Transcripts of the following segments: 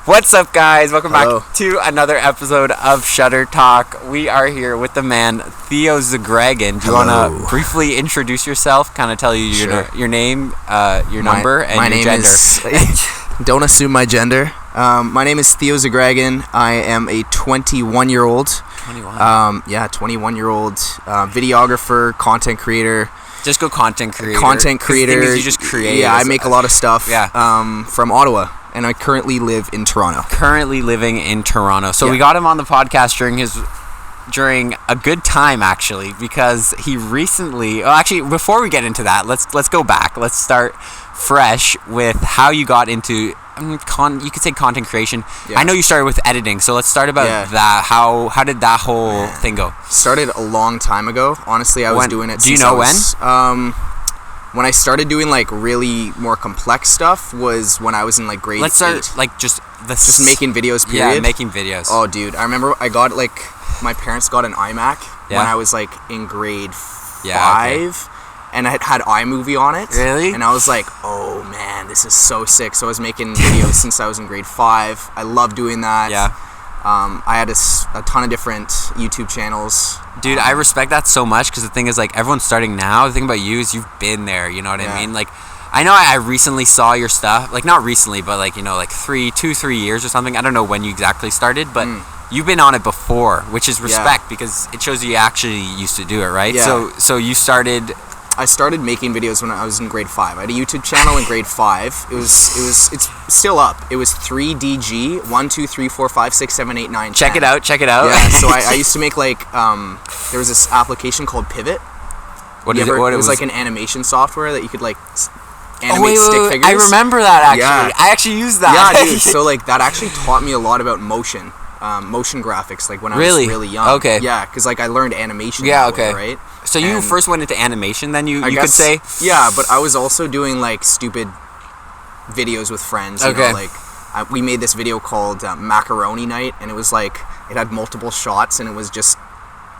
What's up, guys? Welcome Hello. back to another episode of Shutter Talk. We are here with the man, Theo Zgraggen. Do you want to briefly introduce yourself, kind of tell you your name, your number, and my your name gender? Don't assume my gender. My name is Theo Zgraggen. I am a 21-year-old. 21? 21-year-old videographer, content creator. Just go content creator. Content creator. The thing is you just create. Yeah, I make a lot of stuff from Ottawa. And I currently live in Toronto. Currently living in Toronto. So Yeah. we got him on the podcast during a good time, actually, because he recently. Well, actually, before we get into that, let's go back. Let's start fresh with how you got into you could say content creation. Yeah. I know you started with editing, so let's start about that. How did that whole thing go? Started a long time ago. Honestly, I was doing it. Do you know when? When I started doing like really more complex stuff was when I was in like grade 8. Let's start like just making videos. Period. Yeah, making videos. Oh, dude, I remember I got like my parents got an iMac when I was like in grade 5, and I had iMovie on it. Really? And I was like, oh man, this is so sick. So I was making videos since I was in grade 5. I love doing that. Yeah. I had a ton of different YouTube channels. Dude, I respect that so much because the thing is, like, everyone's starting now. The thing about you is you've been there, you know what I mean? Like, I know I recently saw your stuff. Like, not recently, but, like, you know, like 3 years or something. I don't know when you exactly started, but you've been on it before, which is respect because it shows you actually used to do it, right? Yeah. So you started... I started making videos when I was in grade 5. I had a YouTube channel in grade 5. It's still up. It was 3DG 1 2 3 4 5 6 7 8 9 10. Check it out. Yeah. So I used to make like there was this application called Pivot. What is it? It was like an animation software that you could like animate stick figures. I remember that actually. Yeah. I actually used that. Yeah, dude. So like that actually taught me a lot about motion graphics. Like when I was really young. Okay. Yeah, because like I learned animation. Yeah. That way, Okay. right. So you first went into animation, then you could say? Yeah, but I was also doing like stupid videos with friends. You know, like we made this video called Macaroni Night, and it was like it had multiple shots, and it was just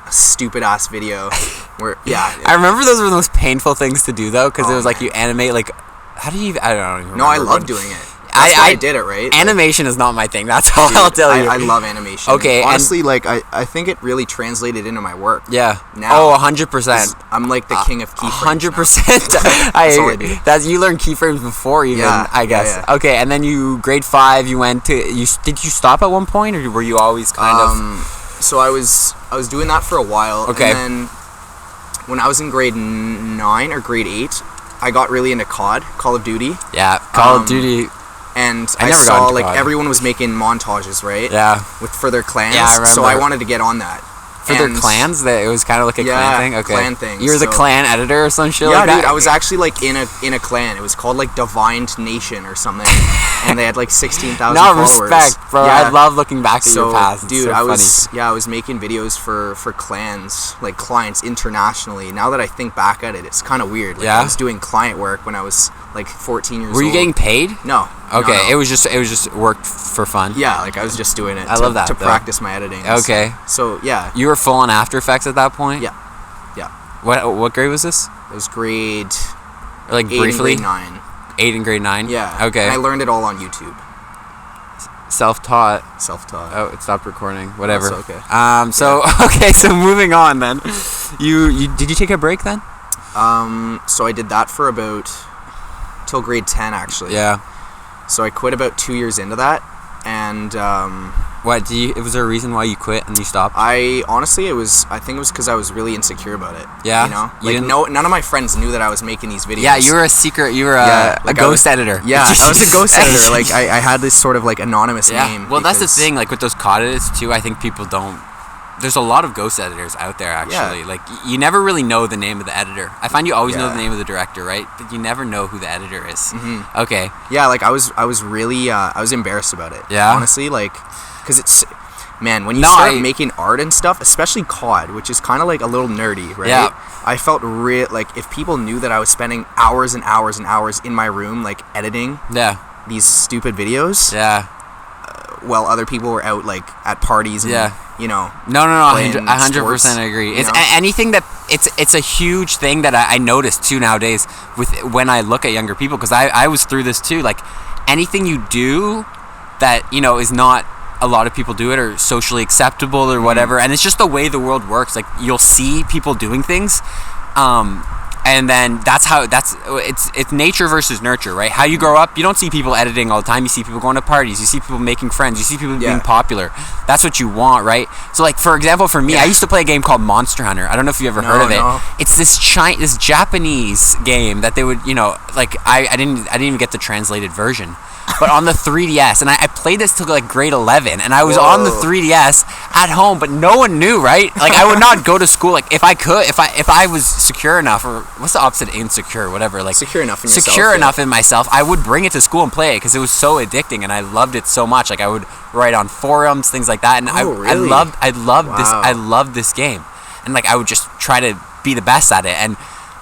a stupid ass video. Where I remember those were the most painful things to do though, because it was like you animate like how do you? I don't even remember. No, I love doing it. That's why I did it, right? Animation is not my thing. That's all I'll tell you. I love animation. Okay, honestly, like I think it really translated into my work. Yeah. Now, 100%. I'm like the king of keyframes. 100%. That's all I do. That's you learned keyframes before even. I guess. Yeah. Okay, and then you grade 5. You went to did you stop at one point, or were you always kind of? So I was doing that for a while. Okay. And then when I was in grade 9 or grade 8, I got really into Call of Duty. Yeah, Call of Duty. And I saw like everyone was making montages, right? Yeah. For their clans. Yeah, I remember. So I wanted to get on that. For their clans? It was kind of like a clan thing? Okay. Clan thing. You were the clan editor or some shit like that? Yeah, dude, I was actually like in a clan. It was called like Divined Nation or something. And they had like 16,000 followers. Respect, bro. Yeah. I love looking back at your past. Dude, it's so I was making videos for clans, like clients internationally. Now that I think back at it, it's kind of weird. Like, I was doing client work when I was like 14 years old. Were you getting paid? No. Okay, no. It was just work for fun. Yeah, like I was just doing it. I love that to practice my editing. Okay. So yeah. You were full on After Effects at that point? Yeah. Yeah. What grade was this? It was grade. Like 8 briefly. And grade 9. 8 and grade 9. Yeah. Okay. And I learned it all on YouTube. Self-taught. Oh, it stopped recording. Whatever. That's okay. Okay. So moving on then. You did you take a break then? So I did that for about till grade 10 actually. Yeah. So I quit about 2 years into that, and was there a reason why you quit and you stopped? I think it was because I was really insecure about it. Yeah. You know, like none of my friends knew that I was making these videos. Yeah, you were a ghost editor. Yeah, I was a ghost editor. Like I had this sort of like anonymous name. Well, that's the thing. Like with those COD edits too, I think people don't. There's a lot of ghost editors out there actually. Yeah. Like you never really know the name of the editor. I find you always know the name of the director, right? But you never know who the editor is. Mm-hmm. Okay. Yeah, like I was really I was embarrassed about it. Yeah. Honestly, like because it's man when you start making art and stuff, especially COD, which is kind of like a little nerdy, right? Yeah. I felt like if people knew that I was spending hours and hours and hours in my room like editing. Yeah. These stupid videos. Yeah. While other people were out like at parties and you know. No, 100% agree. It's anything that it's a huge thing that I notice too nowadays with when I look at younger people, because I was through this too. Like anything you do that, you know, is not a lot of people do it or socially acceptable or whatever. And it's just the way the world works. Like, you'll see people doing things, and then it's nature versus nurture, right? How you grow up, you don't see people editing all the time. You see people going to parties. You see people making friends. You see people being popular. That's what you want, right? So, like, for example, for me, I used to play a game called Monster Hunter. I don't know if you ever heard of it. It's this Japanese game that they would, you know, like, I didn't even get the translated version. But on the 3DS, and I played this till like grade 11, and I was on the 3DS at home, but no one knew, right? Like, I would not go to school. Like, if I was secure enough, or what's the opposite of insecure, whatever, like secure enough in yourself, enough in myself, I would bring it to school and play it because it was so addicting, and I loved it so much. Like, I would write on forums, things like that, and really? I loved this game, and like, I would just try to be the best at it.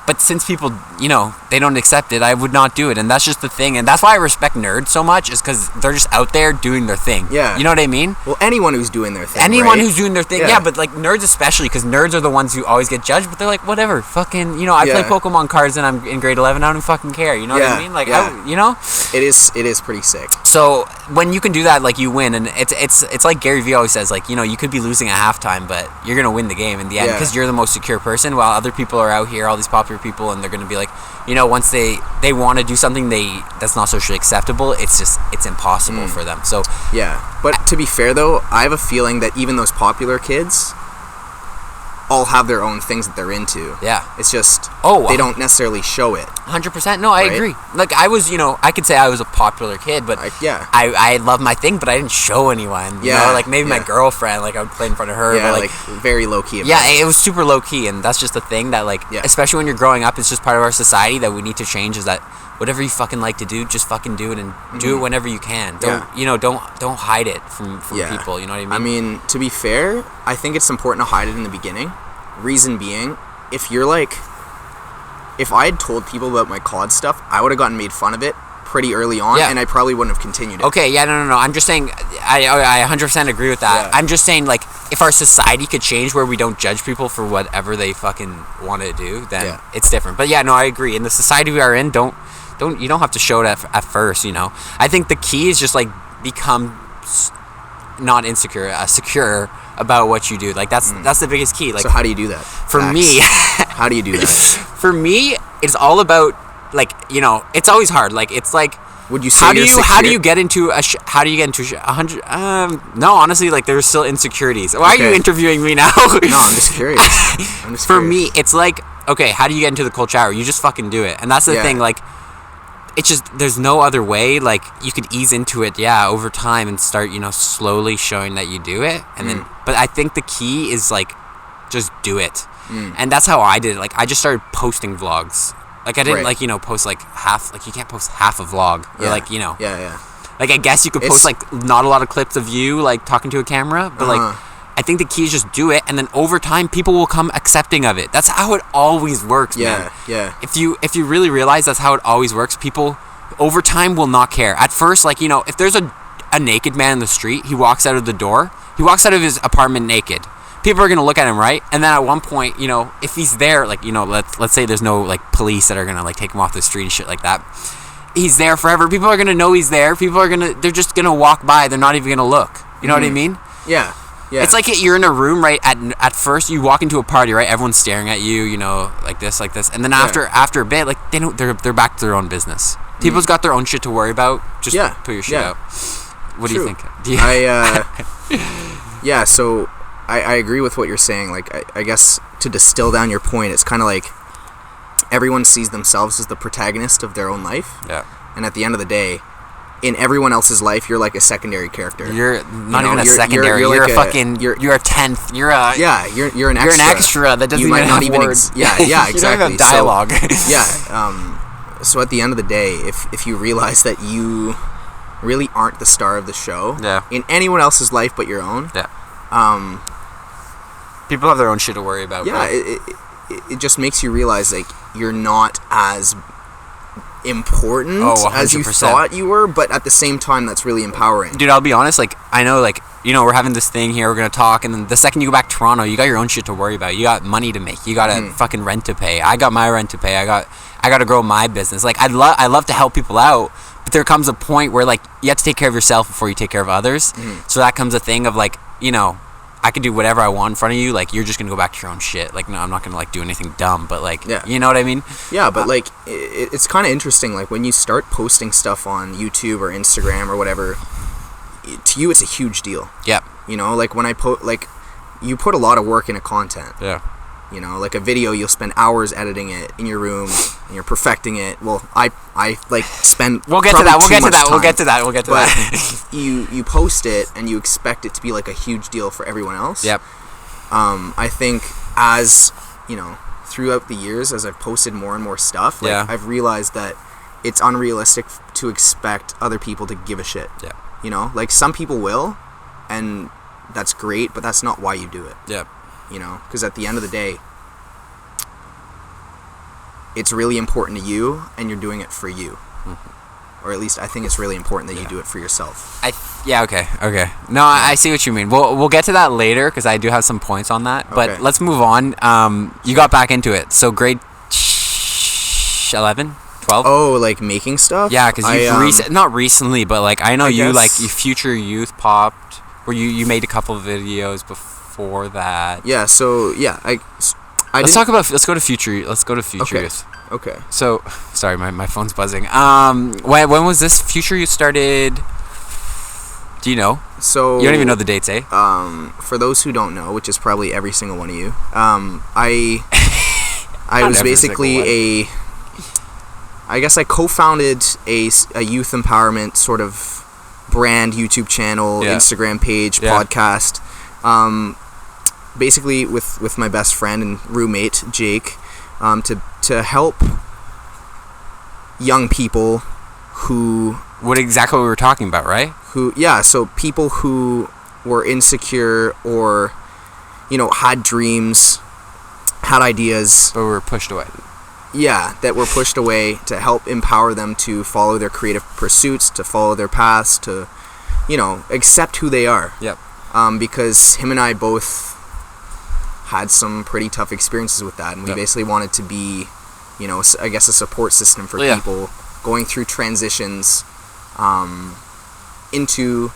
But since people, you know, they don't accept it, I would not do it. And that's just the thing. And that's why I respect nerds so much, is because they're just out there doing their thing. Yeah. You know what I mean? Well, anyone who's doing their thing, who's doing their thing. Yeah, but like nerds especially, because nerds are the ones who always get judged. But they're like, whatever, fucking, you know, I play Pokemon cards and I'm in grade 11. I don't fucking care. You know what I mean? Like, you know? It is pretty sick. So when you can do that, like, you win. And it's like Gary Vee always says, like, you know, you could be losing at halftime, but you're going to win the game in the end because you're the most secure person, while other people are out here, all these popular people, and they're going to be like, you know, once they want to do something that's not socially acceptable, it's impossible for them. So but to be fair though, I have a feeling that even those popular kids all have their own things that they're into. It's just they don't necessarily show it. 100%. No, I agree. Like, I was, you know, I could say I was a popular kid, but I love my thing, but I didn't show anyone. You know? Like, maybe my girlfriend, like, I would play in front of her. Yeah, but, like, very low key. It was super low key, and that's just the thing that, like, especially when you're growing up, it's just part of our society that we need to change. Is that whatever you fucking like to do, just fucking do it, and do it whenever you can. Don't hide it from people. You know what I mean? I mean, to be fair, I think it's important to hide it in the beginning. Reason being, if I had told people about my COD stuff, I would have gotten made fun of it pretty early on, and I probably wouldn't have continued it. Okay, no. I'm just saying, I 100% agree with that. I'm just saying, like, if our society could change where we don't judge people for whatever they fucking want to do, then it's different. But I agree. In the society we are in, you don't have to show it at first, you know. I think the key is just, like, become not insecure, secure about what you do. Like, that's the biggest key. Like, so how do you do that? For me, how do you do that? For me, it's all about, like, you know, it's always hard. Like, it's like, would you say how do you get into a 100? No, honestly, like, there's still insecurities. Why are you interviewing me now? No, I'm just curious. For me, it's like, okay, how do you get into the culture hour? You just fucking do it. And that's the thing, like, it's just, there's no other way. Like, you could ease into it, over time, and start, you know, slowly showing that you do it. And then, but I think the key is, like, just do it. And that's how I did it. Like, I just started posting vlogs. Like, I didn't, like, you know, post, like, half, like, you can't post half a vlog. Or, like, you know. Like, I guess you could post, like, not a lot of clips of you, like, talking to a camera. But, like, I think the key is just do it, and then over time, people will come accepting of it. That's how it always works, man. If you really realize that's how it always works, people over time will not care. At first, like, you know, if there's a naked man in the street, he walks out of the door, he walks out of his apartment naked. People are gonna look at him, right? And then at one point, you know, if he's there, like, you know, let's say there's no, like, police that are gonna, like, take him off the street and shit like that. He's there forever. People are gonna know he's there. They're just gonna walk by. They're not even gonna look. You know what I mean? Yeah. It's like you're in a room, right? At first, you walk into a party, right? Everyone's staring at you, you know, like this, and then after a bit, like, they're back to their own business. People's got their own shit to worry about. Just put your shit out. What do you think? So I agree with what you're saying. Like, I guess to distill down your point, it's kind of like everyone sees themselves as the protagonist of their own life. And at the end of the day, in everyone else's life, you're like a secondary character. You're not even a secondary. You're a fucking. You're a tenth. You're a. Yeah, you're an extra. You're an extra that doesn't even have words. Exactly. You don't even have dialogue. So at the end of the day, if you realize that you really aren't the star of the show in anyone else's life but your own, people have their own shit to worry about. It just makes you realize, like, you're not as important as you thought you were, but at the same time, that's really empowering. Dude, I'll be honest, like, I know, like, you know, we're having this thing here, we're gonna talk, and then the second you go back to Toronto, you got your own shit to worry about. You got money to make. You got a fucking rent to pay. I got my rent to pay. I got to grow my business. Like, I love to help people out, but there comes a point where, like, you have to take care of yourself before you take care of others. So that comes a thing of, like, you know, I can do whatever I want in front of you. Like, you're just gonna go back to your own shit. Like, no, I'm not gonna, like, do anything dumb. But, like, you know what I mean? Yeah, but like, it's kind of interesting. Like, when you start posting stuff on YouTube or Instagram or whatever, to you it's a huge deal. Yep. You know, like when I like, you put a lot of work into content. Yeah. You know, like a video, you'll spend hours editing it in your room, and you're perfecting it. Well, I like spend. We'll get to that. We'll get to that. You post it and you expect it to be like a huge deal for everyone else. Yep. I think, as you know, throughout the years, as I've posted more and more stuff, like, I've realized that it's unrealistic to expect other people to give a shit. Yeah. You know, like, some people will, and that's great, but that's not why you do it. Yeah. You know, because at the end of the day, it's really important to you, and you're doing it for you. Or at least I think it's really important that you do it for yourself. Okay. No, I see what you mean. We'll get to that later, because I do have some points on that. But let's move on. You got back into it. So grade 11, 12? Oh, like making stuff? Yeah, because you've not recently, but like I know you Future Youth popped, where you made a couple of videos before that. Yeah. So yeah, let's go to Future Youth. Okay. So, sorry, my phone's buzzing. When was this? Future Youth started? Do you know? So you don't even know the dates, eh? For those who don't know, which is probably every single one of you, I was basically I guess I co-founded a youth empowerment sort of brand, YouTube channel, Instagram page, podcast. Basically with my best friend and roommate Jake, to help young people who... What exactly we were talking about, right? So people who were insecure or, you know, had dreams, had ideas... But were pushed away. Yeah, that were pushed away, to help empower them to follow their creative pursuits, to follow their paths, to, you know, accept who they are. Yep. Because him and I both had some pretty tough experiences with that, and we basically wanted to be, you know, I guess a support system for people going through transitions into,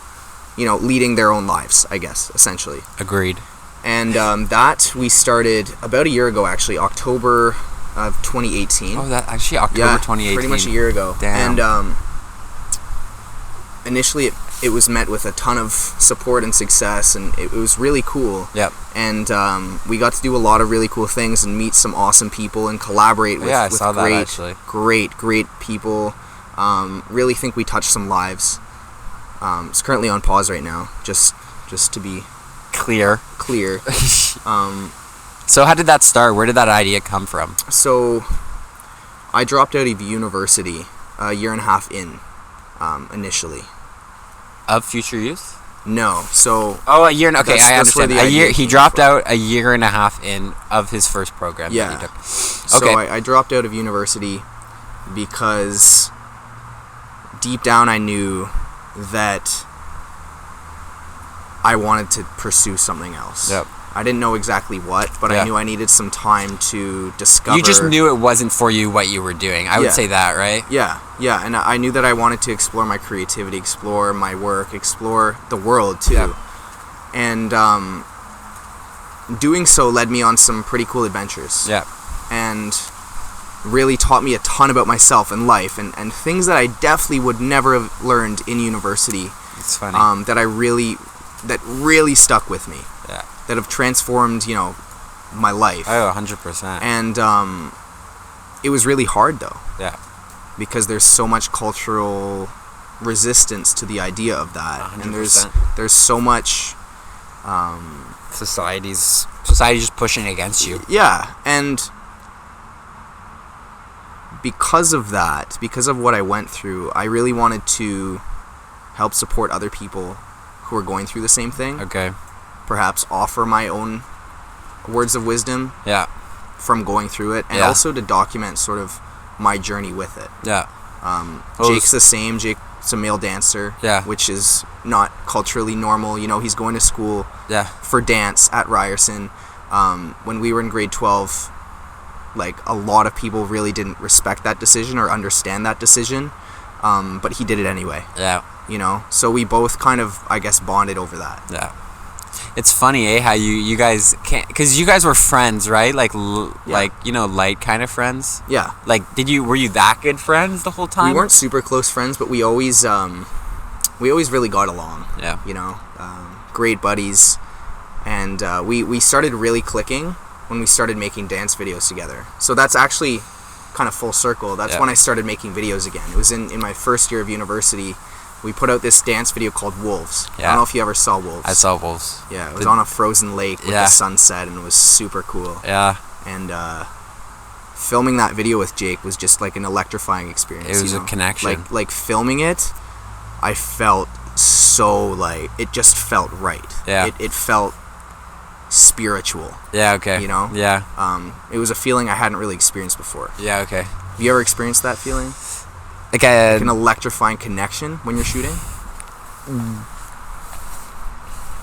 you know, leading their own lives, I guess, essentially. Agreed. And that we started about a year ago, actually, October of 2018. Oh, that actually October 2018. Pretty much a year ago. Damn. And initially it was met with a ton of support and success, and it was really cool. Yep. And we got to do a lot of really cool things and meet some awesome people and collaborate with, great people. Really think we touched some lives. It's currently on pause right now, just to be clear. So how did that start? Where did that idea come from? So I dropped out of university a year and a half in, initially. Of Future Youth? No. So a year. Okay, I understand. He dropped out a year and a half in of his first program. Yeah. That he took. Okay. So I dropped out of university because deep down I knew that I wanted to pursue something else. Yep. I didn't know exactly what, but I knew I needed some time to discover. You just knew it wasn't for you what you were doing. I would say that, right? Yeah, and I knew that I wanted to explore my creativity, explore my work, explore the world too. Yeah. And doing so led me on some pretty cool adventures. Yeah. And really taught me a ton about myself and life, and things that I definitely would never have learned in university. It's funny. That really stuck with me. Yeah. That have transformed, you know, my life. Oh, 100%. And it was really hard, though. Yeah. Because there's so much cultural resistance to the idea of that. 100%. And there's so much... Society's just pushing against you. Yeah, and because of that, because of what I went through, I really wanted to help support other people who are going through the same thing. Okay. Perhaps offer my own words of wisdom from going through it, and also to document sort of my journey with it. Yeah. Jake's the same. Jake's a male dancer, which is not culturally normal. You know, he's going to school for dance at Ryerson. When we were in grade 12, like, a lot of people really didn't respect that decision or understand that decision. but he did it anyway. Yeah. You know, so we both kind of, I guess, bonded over that. Yeah. It's funny, how you guys can't, because you guys were friends, right? Like, like, you know, light kind of friends. Yeah. Like, were you that good friends the whole time? We weren't super close friends, but we always really got along. Yeah. You know, great buddies, and we started really clicking when we started making dance videos together. So that's actually kind of full circle. That's when I started making videos again. It was in my first year of university. We put out this dance video called Wolves. Yeah. I don't know if you ever saw Wolves. I saw Wolves. Yeah, it was on a frozen lake with the sunset, and it was super cool. Yeah. And filming that video with Jake was just like an electrifying experience. It was a connection. Like filming it, I felt so like, it just felt right. Yeah. It felt spiritual. Yeah, okay. You know? Yeah. It was a feeling I hadn't really experienced before. Yeah, okay. Have you ever experienced that feeling? Like an electrifying connection when you're shooting?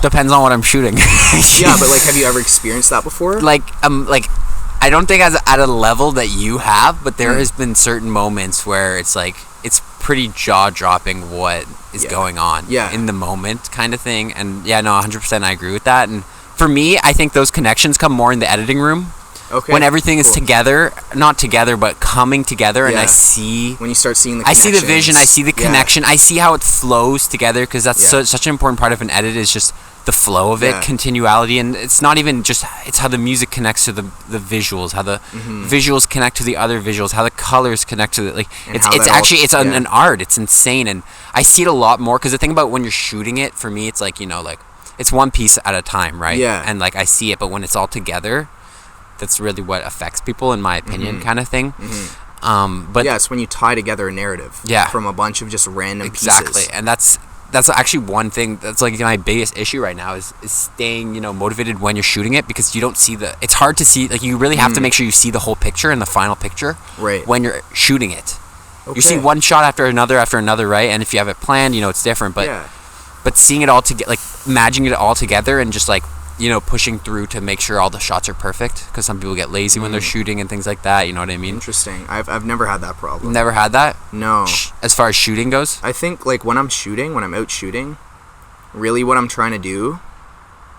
Depends on what I'm shooting. Yeah, but like, have you ever experienced that before? Like I don't think at a level that you have, but there has been certain moments where it's like, it's pretty jaw-dropping what is going on in the moment kind of thing. And yeah, no, 100% I agree with that. And for me, I think those connections come more in the editing room. Okay. When everything is together, not together, but coming together, and I see... When you start seeing the I see the vision, I see the connection, I see how it flows together, because that's such an important part of an edit, is just the flow of it, continuality, and it's not even just... It's how the music connects to the visuals, how the visuals connect to the other visuals, how the colors connect to the... Like, it's actually... It's an art. It's insane, and I see it a lot more, because the thing about when you're shooting it, for me, it's like, you know, like, it's one piece at a time, right? Yeah. And, like, I see it, but when it's all together... That's really what affects people, in my opinion, kind of thing. But it's when you tie together a narrative from a bunch of just random pieces. And that's actually one thing that's like my biggest issue right now is staying, you know, motivated when you're shooting it, because you don't see it's hard to see, like, you really have to make sure you see the whole picture and the final picture when you're shooting it. You see one shot after another, right? And if you have it planned, you know, it's different, but seeing it all together, like imagining it all together and just like, you know, pushing through to make sure all the shots are perfect, because some people get lazy when they're shooting and things like that, you know what I mean? Interesting. I've never had that problem. Never had that? No. As far as shooting goes? I think, like, when I'm out shooting, really what I'm trying to do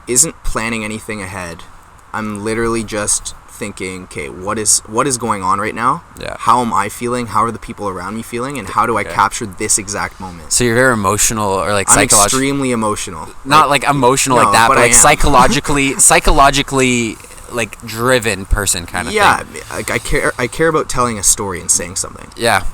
isn't planning anything ahead. I'm literally just thinking, okay, what is going on right now? Yeah. How am I feeling? How are the people around me feeling? And how do I capture this exact moment? So you're very emotional, or like psychological? I'm extremely emotional. Not like emotional like that, but like psychologically like driven person kind of thing. Yeah, like I care about telling a story and saying something. Yeah.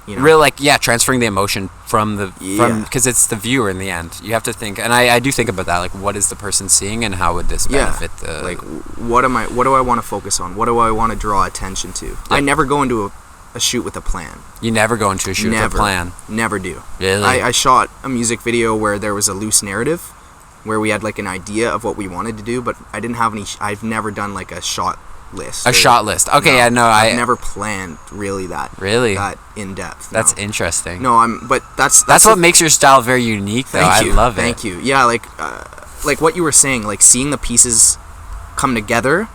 You know? Really, like, transferring the emotion from because it's the viewer in the end. You have to think, and I do think about that, like, what is the person seeing, and how would this benefit the... Like, what do I want to focus on? What do I want to draw attention to? I never go into a shoot with a plan. You never go into a shoot with a plan? Never do. Really? I shot a music video where there was a loose narrative, where we had, like, an idea of what we wanted to do, but I didn't have I've never done, like, a shot list. Shot list. Okay, I've never planned really that in depth. That's interesting. No, but that's what makes your style very unique, though. I love it. Thank you. Yeah, like what you were saying, like seeing the pieces come together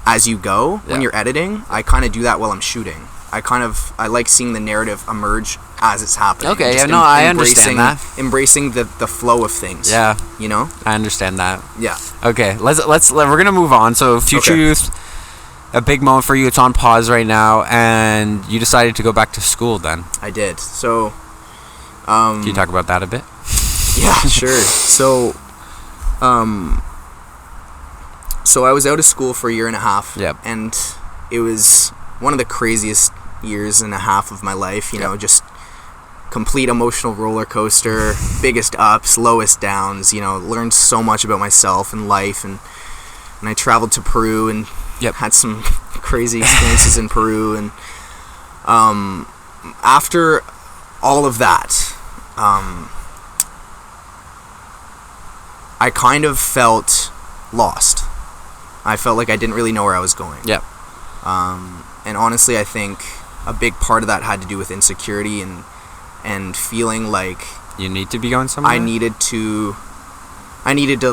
as you go when you're editing. I kind of do that while I'm shooting. I like seeing the narrative emerge as it's happening. Okay, I understand that. Embracing the flow of things. Yeah. You know? I understand that. Yeah. Okay, we're going to move on. So, Future Youth, a big moment for you. It's on pause right now, and you decided to go back to school then. I did. So, can you talk about that a bit? Yeah, sure. So, I was out of school for a year and a half. Yep. And it was one of the craziest years and a half of my life, you know, just complete emotional roller coaster, biggest ups, lowest downs, you know, learned so much about myself and life, and I traveled to Peru and had some crazy experiences in Peru, and after all of that, I kind of felt lost. I felt like I didn't really know where I was going. Yep. And honestly, I think a big part of that had to do with insecurity and feeling like you need to be going somewhere. I needed to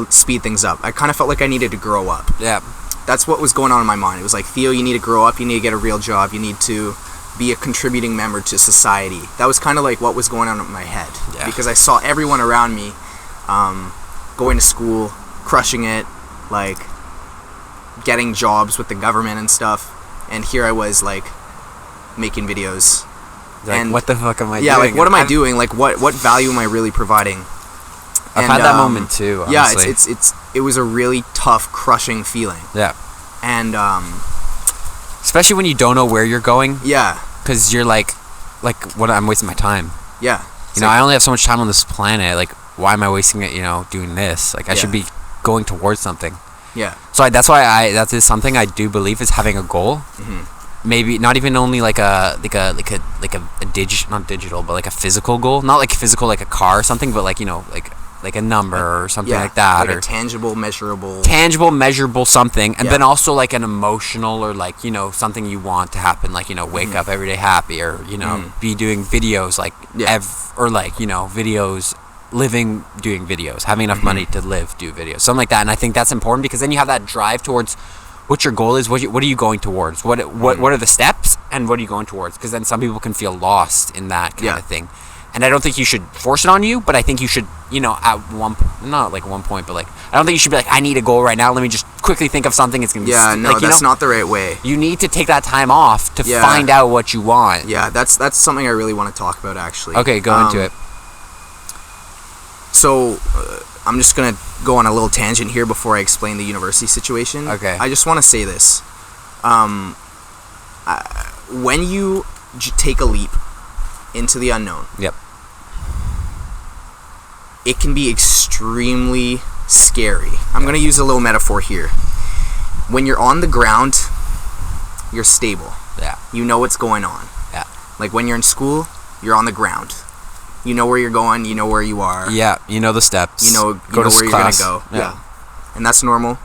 speed things up. I kind of felt like I needed to grow up. Yeah. That's what was going on in my mind. It was like, Theo, you need to grow up. You need to get a real job. You need to be a contributing member to society. That was kind of like what was going on in my head, because I saw everyone around me going to school, crushing it, like getting jobs with the government and stuff, and here I was like making videos. Like, and what the fuck am I doing? Yeah, like what am I doing? Like what value am I really providing? I've had that moment too, honestly. Yeah, it was a really tough, crushing feeling. Yeah. And especially when you don't know where you're going. Yeah. Because you're like what, I'm wasting my time. Yeah. You know, I only have so much time on this planet. Like, why am I wasting it, doing this? Like, I should be going towards something. Yeah. So that's why that is something I do believe is having a goal. Mm-hmm. Maybe not even only like a not digital, but like a physical goal. Not like physical, like a car or something, but like, like a number or something like that, like or a tangible, measurable something, and then also like an emotional, or like, something you want to happen, like, wake up every day happy, or be doing videos, like or like, videos, doing videos, having enough money to do videos, something like that. And I think that's important, because then you have that drive towards what your goal is, what are you going towards, what are the steps, and what are you going towards, because then some people can feel lost in that kind of thing. And I don't think you should force it on you, but I think you should, at not like one point, but like, I don't think you should be like, I need a goal right now, let me just quickly think of something. It's going to be no, that's not the right way. You need to take that time off to find out what you want. Yeah, that's something I really want to talk about, actually. Okay, go into it. So, I'm just going to go on a little tangent here before I explain the university situation. Okay. I just want to say this. When you take a leap into the unknown, yep, it can be extremely scary. I'm going to use a little metaphor here. When you're on the ground, you're stable. Yeah. You know what's going on. Yeah. Like when you're in school, you're on the ground. You know where you're going, you know where you are. Yeah, you know the steps. You know where you're going to go. Yeah. And that's normal.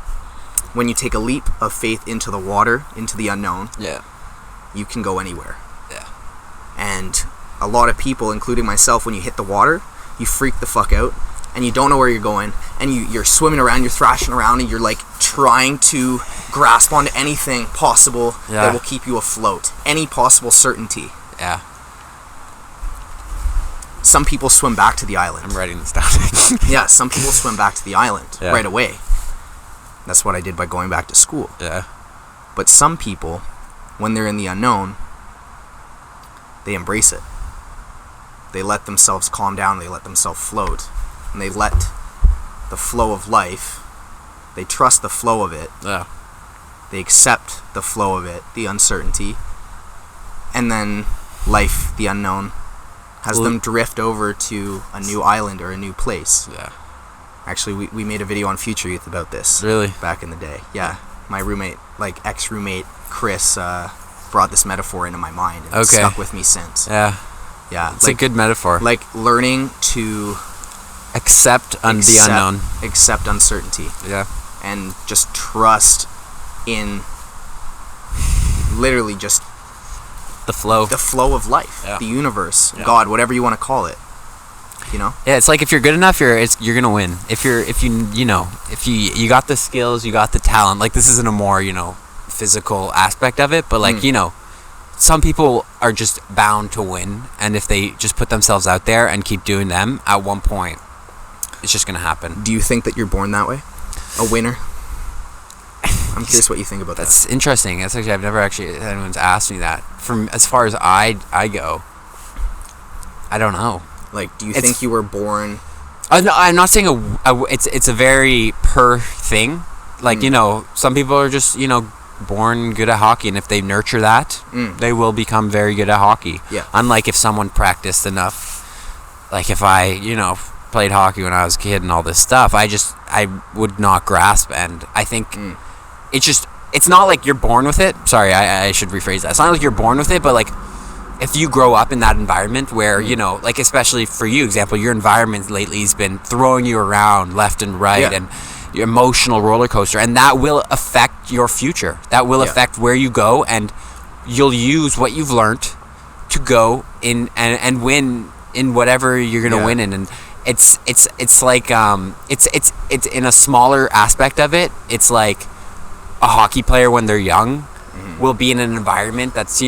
When you take a leap of faith into the water, into the unknown, you can go anywhere. Yeah. And a lot of people, including myself, when you hit the water, you freak the fuck out, and you don't know where you're going, and you're swimming around, you're thrashing around, and you're like trying to grasp onto anything possible that will keep you afloat. Any possible certainty. Yeah. Some people swim back to the island. I'm writing this down. Yeah, some people swim back to the island right away. That's what I did by going back to school. Yeah. But some people, when they're in the unknown, they embrace it. They let themselves calm down, they let themselves float, and they let the flow of life, they trust the flow of it, they accept the flow of it, the uncertainty, and then life, the unknown, has them drift over to a new island or a new place. Yeah. Actually, we made a video on Future Youth about this. Really? Back in the day. Yeah. My roommate, like ex-roommate, Chris, brought this metaphor into my mind, and it's stuck with me since. Yeah. Yeah. It's like, a good metaphor. Like learning to accept the unknown. Accept uncertainty. Yeah. And just trust in literally just the flow of life, the universe, God, whatever you want to call it. Yeah, it's like if you're good enough, you're gonna win. If you got the skills, you got the talent. Like, this isn't a more physical aspect of it, but like some people are just bound to win, and if they just put themselves out there and keep doing them, at one point it's just gonna happen. Do you think that you're born that way, a winner? I'm curious what you think about that. That's interesting. That's actually, I've never anyone's asked me that. From as far as I go, I don't know. Like, do you think you were born? I'm not saying it's a very per thing. Like, some people are just born good at hockey, and if they nurture that, they will become very good at hockey. Yeah. Unlike if someone practiced enough. Like if I played hockey when I was a kid and all this stuff, I would not grasp, and I think it's not like you're born with it. Sorry, I should rephrase that. It's not like you're born with it, but like, if you grow up in that environment where, like, especially for you, example, your environment lately has been throwing you around left and right, and your emotional roller coaster, and that will affect your future. That will affect where you go, and you'll use what you've learned to go in and win in whatever you're going to win in. And it's like, it's in a smaller aspect of it. It's like a hockey player when they're young will be in an environment that's,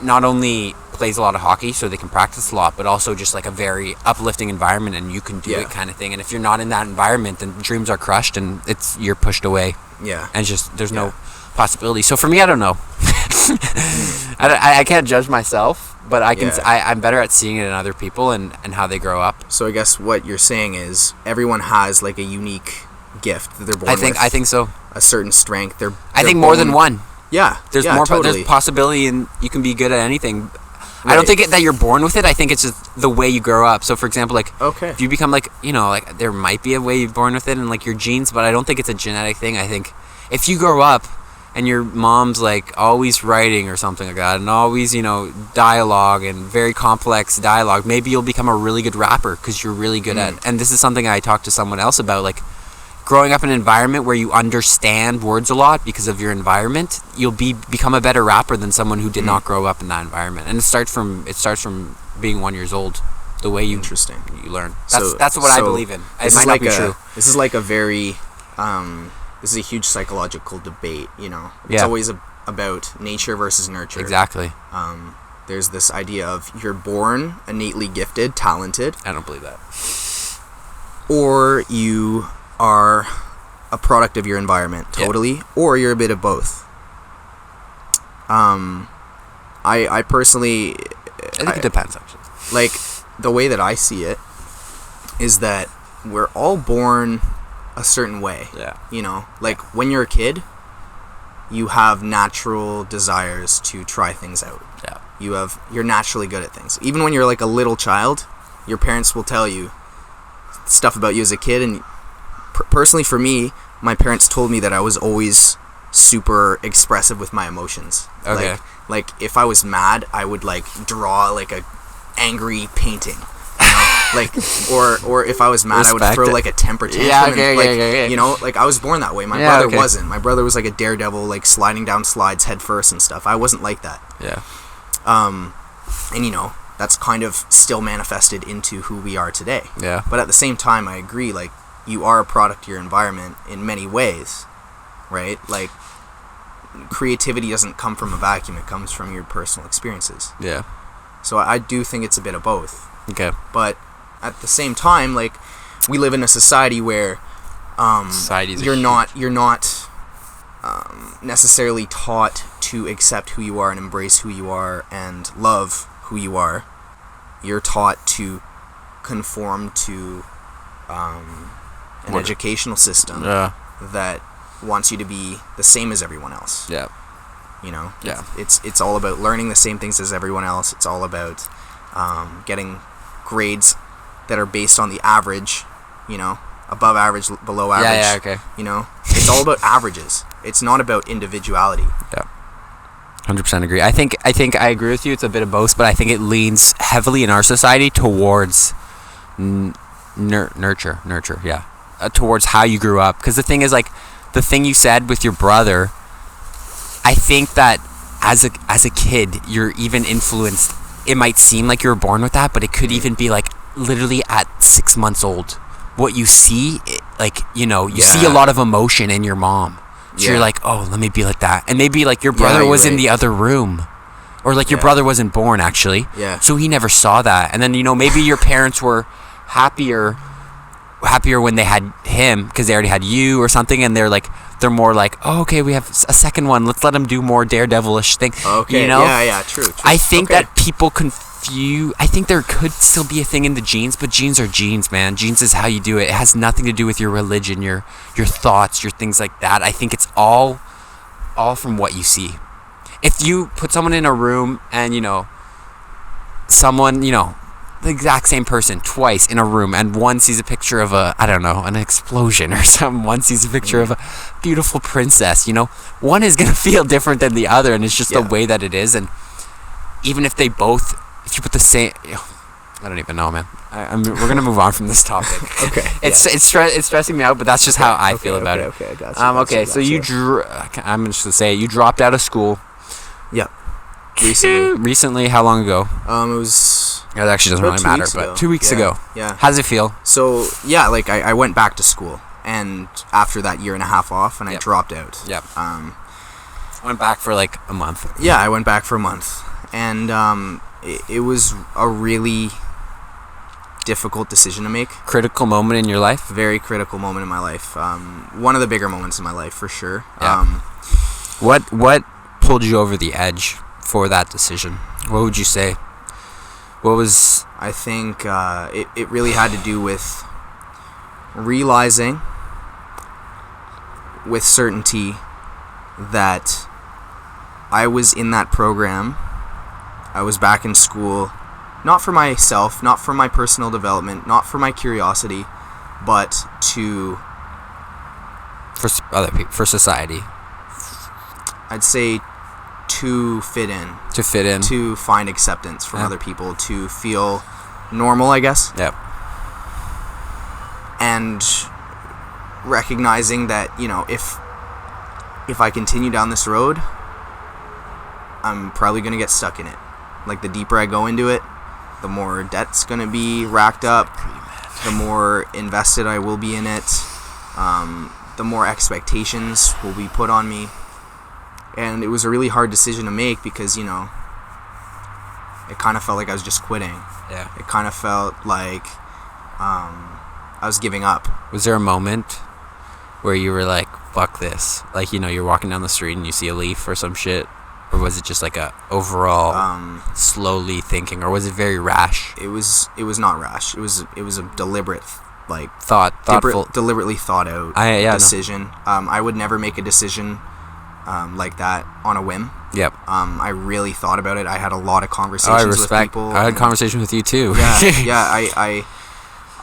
not only plays a lot of hockey so they can practice a lot, but also just like a very uplifting environment, and you can do it kind of thing. And if you're not in that environment, then dreams are crushed and you're pushed away. Yeah. And just there's no possibility. So for me, I don't know. I can't judge myself, but I'm better at seeing it in other people and how they grow up. So I guess what you're saying is everyone has like a unique gift that they're born with. I think so. A certain strength. I think more than one. Yeah. There's there's possibility, and you can be good at anything. Right. I don't think that you're born with it. I think it's just the way you grow up. So, for example, like, if you become like, like there might be a way you're born with it and like your genes, but I don't think it's a genetic thing. I think if you grow up and your mom's like always writing or something like that, and always, dialogue and very complex dialogue, maybe you'll become a really good rapper because you're really good at. And this is something I talked to someone else about, like. Growing up in an environment where you understand words a lot because of your environment, you'll become a better rapper than someone who did not grow up in that environment. And it starts from being 1 year old. The way you learn. That's what I believe in. It might not be true. This is like a very this is a huge psychological debate. It's always about nature versus nurture. Exactly. There's this idea of you're born innately gifted, talented. I don't believe that. Or you are a product of your environment, totally, or you're a bit of both. I personally... I think it depends, actually. Like, the way that I see it is that we're all born a certain way. Yeah. Like, when you're a kid, you have natural desires to try things out. Yeah. You're naturally good at things. Even when you're like a little child, your parents will tell you stuff about you as a kid, and personally for me, my parents told me that I was always super expressive with my emotions. Okay. Like if I was mad, I would like draw like a angry painting. Like or if I was mad, I would throw like a temper tantrum. Yeah. Like I was born that way. My brother wasn't. My brother was like a daredevil, like sliding down slides head first and stuff. I wasn't like that. Yeah. And that's kind of still manifested into who we are today. Yeah. But at the same time, I agree, like, you are a product of your environment in many ways, right? Like, creativity doesn't come from a vacuum. It comes from your personal experiences. Yeah. So I do think it's a bit of both. Okay. But at the same time, like, we live in a society where you're not necessarily taught to accept who you are and embrace who you are and love who you are. You're taught to conform to an educational system that wants you to be the same as everyone else. Yeah. Yeah. It's all about learning the same things as everyone else. It's all about getting grades that are based on the average, above average, below average. Yeah, okay. It's all about averages. It's not about individuality. Yeah. 100% agree. I think I agree with you. It's a bit of both, but I think it leans heavily in our society towards nurture. Yeah, towards how you grew up. Because the thing is, like, the thing you said with your brother, I think that as a kid, you're even influenced. It might seem like you were born with that, but it could even be like literally at 6 months old. What you see, see a lot of emotion in your mom. So you're like, oh, let me be like that. And maybe like your brother was in the other room. Or like your brother wasn't born, actually. Yeah. So he never saw that. And then, maybe your parents were happier when they had him because they already had you or something. And they're more like, oh, okay, we have a second one. Let's let him do more daredevilish things. Okay. Yeah, true. I think that people I think there could still be a thing in the genes, but genes are genes, man. Genes is how you do it. It has nothing to do with your religion, your thoughts, your things like that. I think it's all from what you see. If you put someone in a room and, someone, the exact same person twice in a room, and one sees a picture of an explosion or something, one sees a picture of a beautiful princess, one is going to feel different than the other, and it's just the way that it is. And even if if you put the same, I don't even know, man. We're gonna move on from this topic. Okay. It's stressing me out, but that's just how I feel about it. Okay, I got you. So I'm just gonna say you dropped out of school. Yeah. Recently, how long ago? It actually doesn't really matter, but 2 weeks ago. Yeah. How does it feel? So like I went back to school, and after that year and a half off, and I dropped out. Yep. Went back for like a month. Yeah, I went back for a month. And it was a really difficult decision to make. Critical moment in your life? Very critical moment in my life. One of the bigger moments in my life, for sure. Yeah. What pulled you over the edge for that decision? What would you say? What was... I think it really had to do with realizing with certainty that I was in that program. I was back in school, not for myself, not for my personal development, not for my curiosity, but for other people, for society. I'd say to fit in. To fit in. To find acceptance from other people, to feel normal, I guess. Yep. And recognizing that, if I continue down this road, I'm probably going to get stuck in it. Like, the deeper I go into it, the more debt's going to be racked up, the more invested I will be in it, the more expectations will be put on me. And it was a really hard decision to make because, it kind of felt like I was just quitting. Yeah. It kind of felt like I was giving up. Was there a moment where you were like, fuck this? Like, you're walking down the street and you see a leaf or some shit? Or was it just like a overall slowly thinking? Or was it very rash? It was not rash. It was a deliberate, thoughtful, deliberately thought out decision. No. I would never make a decision like that on a whim. Yep. I really thought about it. I had a lot of conversations with people. I had conversations with you too. Yeah.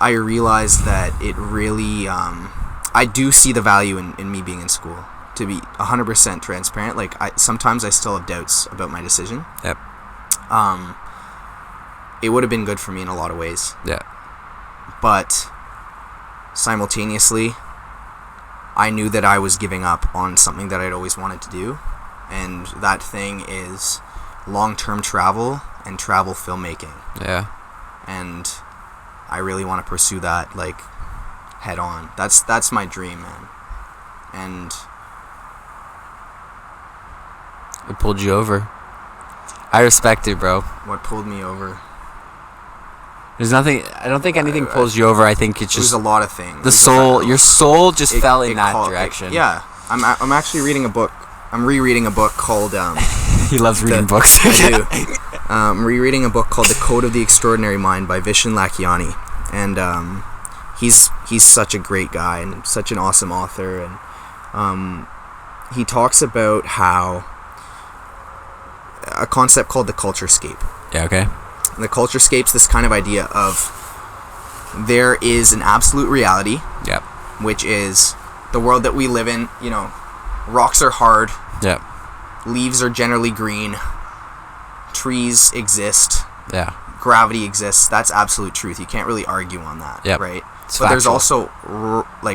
I realized that it really. I do see the value in me being in school. To be 100% transparent, sometimes I still have doubts about my decision. Yep. It would have been good for me in a lot of ways. Yeah. But simultaneously, I knew that I was giving up on something that I'd always wanted to do, and that thing is long-term travel and travel filmmaking. Yeah. And I really want to pursue that head on. That's my dream, man. And it pulled you over. I respect it, bro. What pulled me over? There's nothing. I don't think anything pulls you over. I think it's just. There's a lot of things. Your soul just fell in that direction. Yeah, I'm actually reading a book. I'm rereading a book called. He loves reading books. I do. I'm rereading a book called The Code of the Extraordinary Mind by Vishen Lakhiani, and he's such a great guy and such an awesome author, and he talks about how a concept called the Culture Scape. Yeah. Okay. And the Culture Scape's this kind of idea of there is an absolute reality. Yep. Which is the world that we live in. Rocks are hard. Yep. Leaves are generally green. Trees exist. Yeah. Gravity exists. That's absolute truth. You can't really argue on that. Yep. Right? It's but factual. there's also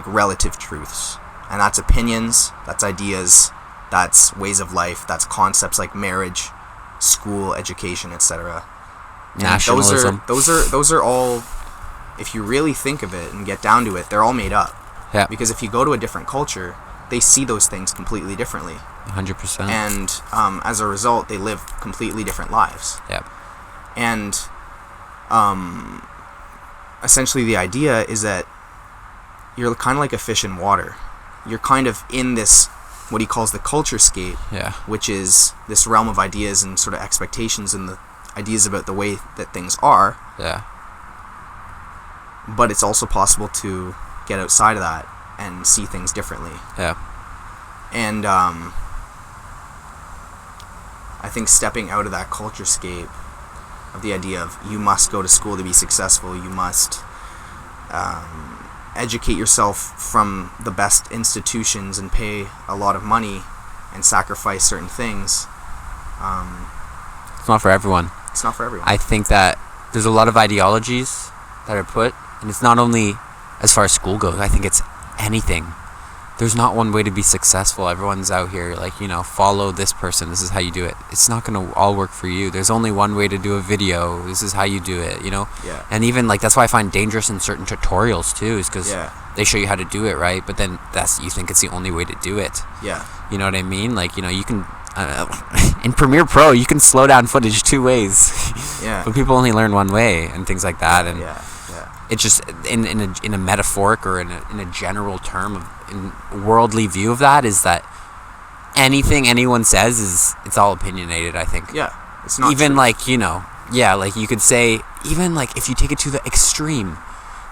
relative truths. And that's opinions. That's ideas. That's ways of life. That's concepts like marriage, school, education, etc. Nationalism. Those are all, if you really think of it and get down to it, they're all made up. Yeah. Because if you go to a different culture, they see those things completely differently. 100%. And as a result, they live completely different lives. Yeah. And essentially the idea is that you're kind of like a fish in water. You're kind of in this, what he calls the culture scape, yeah, which is this realm of ideas and sort of expectations and the ideas about the way that things are. Yeah. But it's also possible to get outside of that and see things differently. Yeah. And I think stepping out of that culture scape of the idea of you must go to school to be successful, you must educate yourself from the best institutions and pay a lot of money and sacrifice certain things. It's not for everyone. It's not for everyone. I think that there's a lot of ideologies that are put, and it's not only as far as school goes, I think it's anything. There's not one way to be successful. Everyone's out here like, follow this person. This is how you do it. It's not going to all work for you. There's only one way to do a video. This is how you do it, Yeah. And even that's why I find dangerous in certain tutorials too, is because they show you how to do it right, but then you think it's the only way to do it. Yeah. You know what I mean? You can in Premiere Pro, you can slow down footage 2 ways. Yeah. But people only learn one way and things like that. And Yeah. it's just in a metaphoric or in a general term of in worldly view of that is that anything anyone says it's all opinionated, I think. Yeah. It's not even true. like, you know, yeah, like you could say, even like if you take it to the extreme,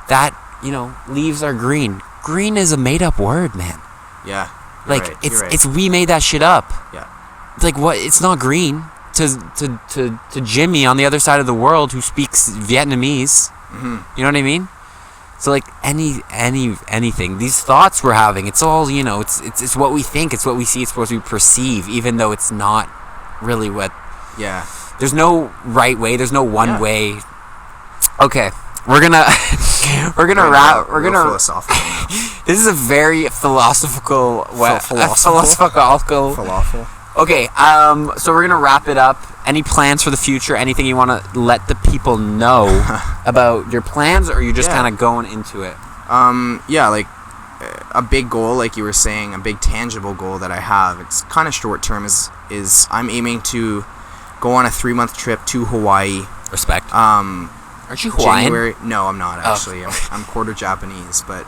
that, you know, leaves are green. Green is a made up word, man. Yeah. Like right, it's we made that shit up. Yeah. It's like, what? It's not green to Jimmy on the other side of the world who speaks Vietnamese. Mm-hmm. You know what I mean? So like anything, these thoughts we're having, it's all, you know, it's what we think, it's what we see, it's what we perceive, even though it's not really what. Yeah. There's no right way. There's no one way. Okay, we're gonna wrap. We're gonna. Philosophical. This is a very philosophical. Philosophical. Falafel. Okay, so we're gonna wrap it up. Any plans for the future? Anything you want to let the people know about your plans, or are you just kind of going into it? Yeah, like a big goal, like you were saying, a big tangible goal that I have. It's kind of short term. Is I'm aiming to go on a 3-month trip to Hawaii. Respect. Aren't you Hawaiian? No, I'm not actually. I'm quarter Japanese, but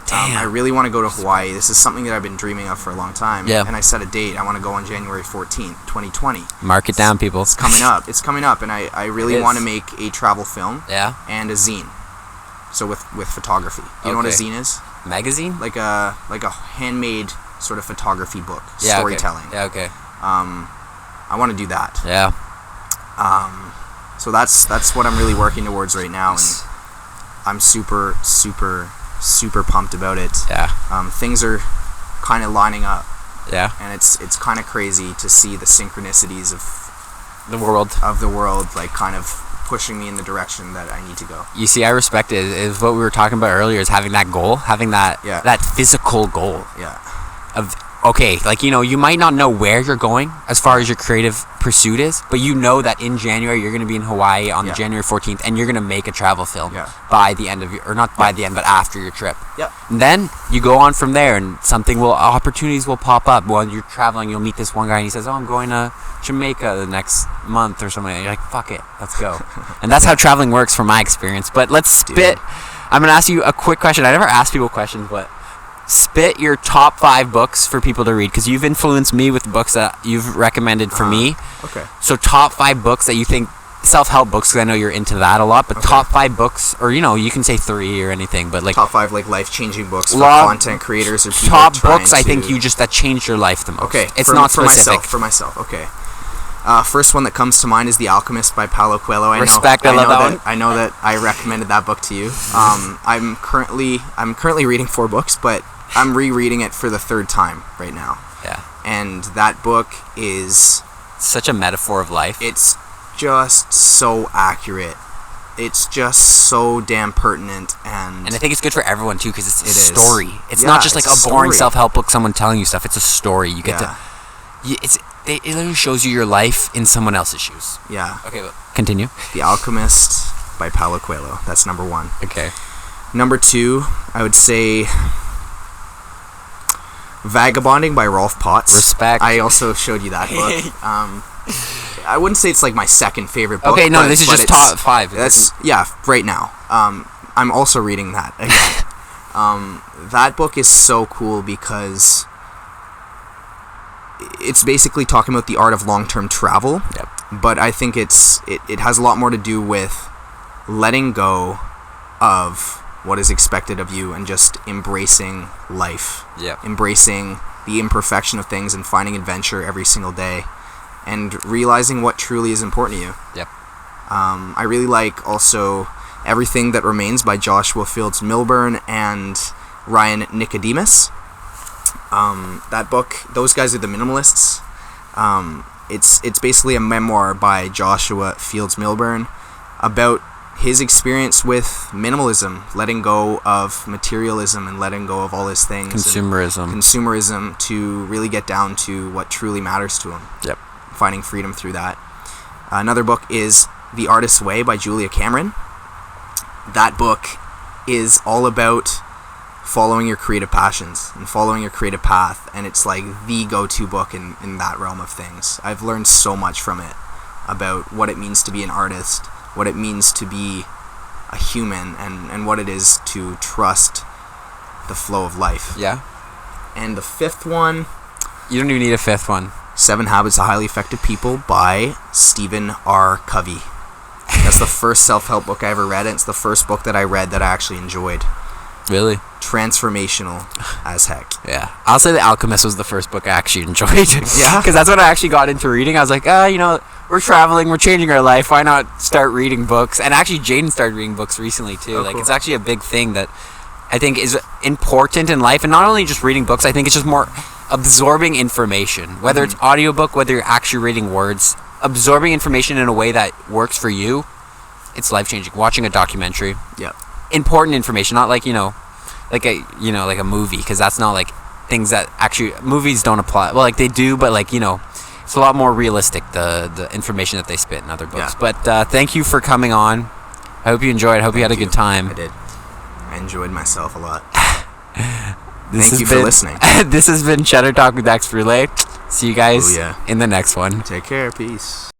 Damn. I really want to go to Hawaii. This is something that I've been dreaming of for a long time. Yeah. And I set a date. I want to go on January 14th, 2020. Mark it down, people. It's coming up. It's coming up, and I really want to make a travel film. Yeah. And a zine. So with photography. You know what a zine is? Magazine? Like a handmade sort of photography book. Yeah, storytelling. Okay. Yeah. Okay. I want to do that. Yeah. So that's what I'm really working towards right now, and I'm super pumped about it. Yeah. Things are kind of lining up. Yeah. And it's kind of crazy to see the synchronicities of the world, like kind of pushing me in the direction that I need to go. You see, I respect it. Is what we were talking about earlier, is having that goal, having that that physical goal. Yeah. Of okay, like, you know, you might not know where you're going as far as your creative pursuit is, but you know that in January you're going to be in Hawaii on January 14th, and you're going to make a travel film by the end of your, or not by the end, but after your trip. Yep. And then you go on from there, and opportunities will pop up. While you're traveling, you'll meet this one guy, and he says, "Oh, I'm going to Jamaica the next month or something." And you're like, "Fuck it, let's go." And that's how traveling works from my experience. But let's spit. I'm going to ask you a quick question. I never ask people questions, but spit your top 5 books for people to read, because you've influenced me with the books that you've recommended for me. Okay. So top 5 books that you think, self-help books, because I know you're into that a lot, but top 5 books, or, you know, you can say 3 or anything, but like top 5 like life-changing books for content creators or people top books I think that changed your life the most. Okay. It's not specific. For myself. Okay. First one that comes to mind is The Alchemist by Paulo Coelho. I love that one. I know that I recommended that book to you. I'm currently reading 4 books, but I'm rereading it for the 3rd time right now. Yeah. And that book is such a metaphor of life. It's just so accurate. It's just so damn pertinent, and I think it's good for everyone too, because it's a story. It's not just like a boring story. self-help book, someone telling you stuff. It's a story. You get to. It literally shows you your life in someone else's shoes. Yeah. Okay, well, continue. The Alchemist by Paulo Coelho. That's number 1. Okay. Number 2, I would say Vagabonding by Rolf Potts. Respect. I also showed you that book. I wouldn't say it's like my second favorite book. Okay, no, this is just top 5. That's right now. I'm also reading that again. That book is so cool because it's basically talking about the art of long-term travel. Yep. But I think it has a lot more to do with letting go of what is expected of you and just embracing life. Yeah. Embracing the imperfection of things and finding adventure every single day and realizing what truly is important to you. Yep. I really like also Everything That Remains by Joshua Fields Milburn and Ryan Nicodemus. That book, those guys are the minimalists. It's basically a memoir by Joshua Fields Milburn about his experience with minimalism, letting go of materialism and letting go of all his things. Consumerism to really get down to what truly matters to him. Yep. Finding freedom through that. Another book is The Artist's Way by Julia Cameron. That book is all about following your creative passions and following your creative path, and it's like the go-to book in that realm of things. I've learned so much from it about what it means to be an artist, what it means to be a human, and what it is to trust the flow of life. Yeah. And the fifth one... You don't even need a fifth one. 7 Habits of Highly Effective People by Stephen R. Covey. That's the first self-help book I ever read, and it's the first book that I read that I actually enjoyed. Really? Transformational as heck. Yeah. I'll say The Alchemist was the first book I actually enjoyed. Yeah? Because that's when I actually got into reading. I was like, we're traveling, we're changing our life. Why not start reading books? And actually, Jaden started reading books recently, too. Cool. It's actually a big thing that I think is important in life. And not only just reading books, I think it's just more absorbing information. Whether it's audiobook, whether you're actually reading words, absorbing information in a way that works for you, it's life-changing. Watching a documentary. Yeah. Important information, not like like a movie, because that's not like things that actually movies don't apply. Well, like they do, but it's a lot more realistic, the information that they spit in other books. Yeah. But thank you for coming on. I hope you enjoyed. I hope you had a good time. I did. I enjoyed myself a lot. Thank you for listening. This has been Cheddar Talk with X Relay. See you guys in the next one. Take care. Peace.